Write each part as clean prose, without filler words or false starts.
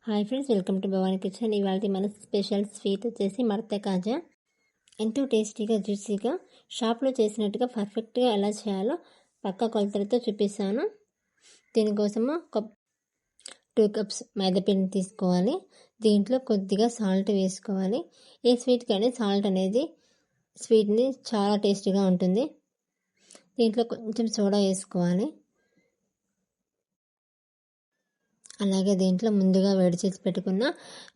Hi friends, welcome to Bhavani kitchen. ఇవాళ మన special sweet వచ్చేసి మడత కాజా. ఎంతో టేస్టీగా జ్యూసీగా షాప్లో చేసినట్టుగా పర్ఫెక్ట్గా ఎలా చేయాలో పక్క కొలతలతో చూపిస్తాను. దీనికోసము 2 కప్స్ మైదాపిండి తీసుకోవాలి. దీంట్లో కొద్దిగా సాల్ట్ వేసుకోవాలి. ఏ స్వీట్ కానీ సాల్ట్ అనేది స్వీట్ని చాలా టేస్టీగా ఉంటుంది. దీంట్లో కొంచెం సోడా వేసుకోవాలి. అలాగే దీంట్లో ముందుగా వేడి చేసి పెట్టుకున్న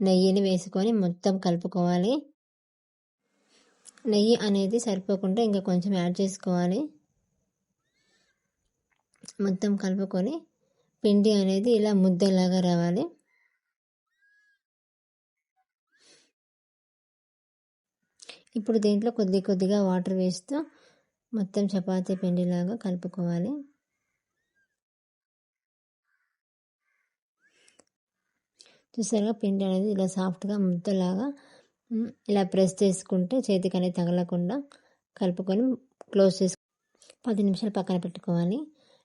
నెయ్యిని వేసుకొని మొత్తం కలుపుకోవాలి. నెయ్యి అనేది సరిపోకుండా ఇంకా కొంచెం యాడ్ చేసుకోవాలి. మొత్తం కలుపుకొని పిండి అనేది ఇలా ముద్దలాగా రావాలి. ఇప్పుడు దీంట్లో కొద్దిగా వాటర్ వేస్తూ మొత్తం చపాతీ పిండిలాగా కలుపుకోవాలి. చూసారుగా పిండి అనేది ఇలా సాఫ్ట్గా ముద్దలాగా ఇలా ప్రెస్ చేసుకుంటే చేతికి అనేది తగలకుండా కలుపుకొని క్లోజ్ చేసి 10 నిమిషాలు పక్కన పెట్టుకోవాలి.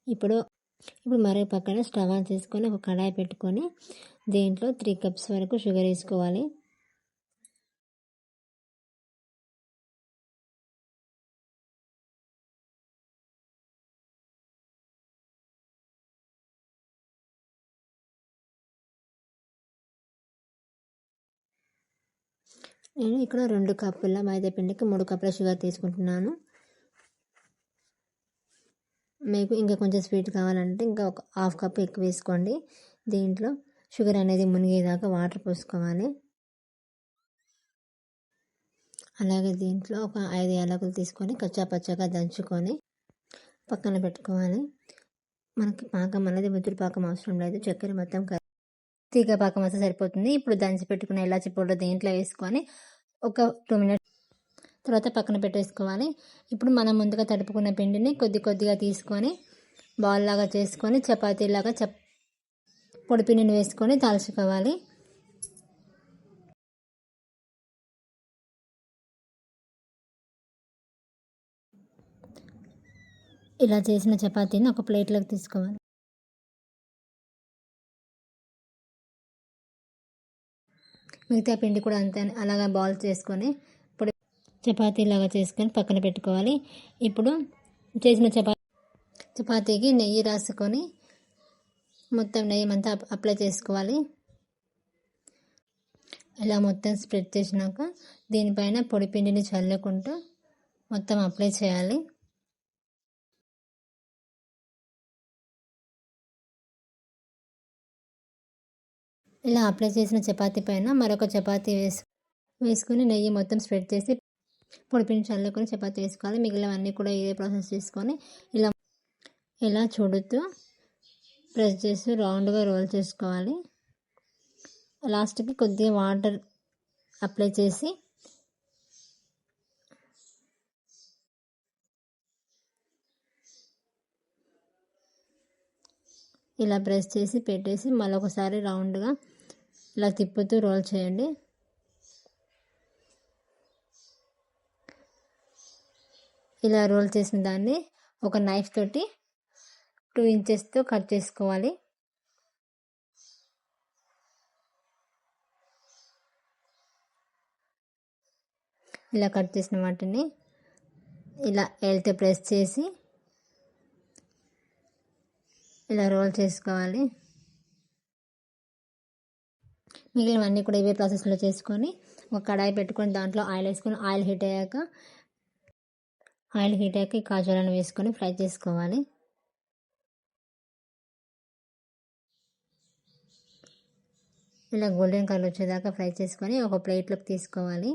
ఇప్పుడు మరో పక్కన స్టవ్ ఆన్ చేసుకొని ఒక కడాయి పెట్టుకొని దీంట్లో 3 కప్స్ వరకు షుగర్ వేసుకోవాలి. నేను ఇక్కడ 2 కప్పుల మైదా పిండికి 3 కప్పుల షుగర్ తీసుకుంటున్నాను. మీకు ఇంకా కొంచెం స్వీట్ కావాలంటే ఇంకా ఒక హాఫ్ కప్ ఎక్కువ వేసుకోండి. దీంట్లో షుగర్ అనేది మునిగేదాకా వాటర్ పోసుకోవాలి. అలాగే దీంట్లో ఒక 5 యాలకులు తీసుకొని కచ్చాపచ్చాగా దంచుకొని పక్కన పెట్టుకోవాలి. మనకి పాకం అనేది ముద్దురు పాకం అవసరం లేదు. చక్కెర మొత్తం తీగ పాకం వస్తే సరిపోతుంది. ఇప్పుడు దంచి పెట్టుకున్న ఇలాచి పౌడర్ దీంట్లో వేసుకొని ఒక 2 మినిట్స్ తర్వాత పక్కన పెట్టేసుకోవాలి. ఇప్పుడు మనం ముందుగా తడుపుకున్న పిండిని కొద్దిగా తీసుకొని బాల్ లాగా చేసుకొని చపాతీలాగా పొడి పిండిని వేసుకొని తాల్చుకోవాలి. ఇలా చేసిన చపాతీని ఒక ప్లేట్లోకి తీసుకోవాలి. మిగతా పిండి కూడా అంతే అలాగా బాల్ చేసుకొని పొడి చపాతీలాగా చేసుకొని పక్కన పెట్టుకోవాలి. ఇప్పుడు చేసిన చపాతీకి నెయ్యి రాసుకొని మొత్తం నెయ్యి అంతా అప్లై చేసుకోవాలి. ఇలా మొత్తం స్ప్రెడ్ చేసినాక దీనిపైన పొడి పిండిని చల్లుకుంటూ మొత్తం అప్లై చేయాలి. ఇలా అప్లై చేసిన చపాతీ పైన మరొక చపాతీ వేసుకొని నెయ్యి మొత్తం స్ప్రెడ్ చేసి పొడిపిండి చల్లుకొని చపాతీ వేసుకోవాలి. మిగిలినవన్నీ కూడా ఇదే ప్రాసెస్ చేసుకొని ఇలా చూడుతూ ప్రెస్ చేసి రౌండ్గా రోల్ చేసుకోవాలి. లాస్ట్కి కొద్దిగా వాటర్ అప్లై చేసి ఇలా ప్రెస్ చేసి పెట్టేసి మరొకసారి రౌండ్గా ఇలా తిప్పుతూ రోల్ చేయండి. ఇలా రోల్ చేసిన దాన్ని ఒక నైఫ్ తోటి 2 ఇంచెస్తో కట్ చేసుకోవాలి. ఇలా కట్ చేసిన వాటిని ఇలా ఏలుతో ప్రెస్ చేసి ఇలా రోల్ చేసుకోవాలి. మిగిలినవన్నీ కూడా ఇవే ప్రాసెస్లో చేసుకొని ఒక కడాయి పెట్టుకొని దాంట్లో ఆయిల్ వేసుకొని ఆయిల్ హీట్ అయ్యాక ఈ కాజాలను వేసుకొని ఫ్రై చేసుకోవాలి. ఇలా గోల్డెన్ కలర్ వచ్చేదాకా ఫ్రై చేసుకొని ఒక ప్లేట్లోకి తీసుకోవాలి.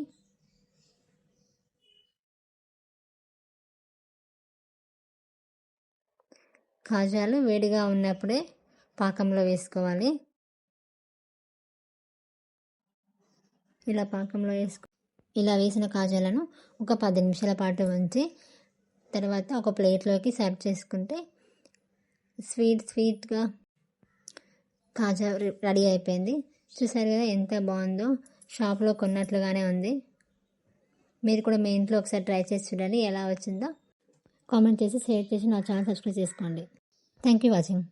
కాజాలు వేడిగా ఉన్నప్పుడే పాకంలో వేసుకోవాలి. ఇలా పాకంలో ఇలా వేసిన కాజాలను ఒక 10 నిమిషాల పాటు ఉంచి తర్వాత ఒక ప్లేట్లోకి సర్వ్ చేసుకుంటే స్వీట్గా కాజా రెడీ అయిపోయింది. చూసారు కదా ఎంత బాగుందో, షాప్లో కొన్నట్లుగానే ఉంది. మీరు కూడా మీ ఇంట్లో ఒకసారి ట్రై చేసి చూడండి ఎలా వచ్చిందో. కామెంట్ చేసి షేర్ చేసి నా ఛానల్ సబ్స్క్రైబ్ చేసుకోండి. Thank you watching.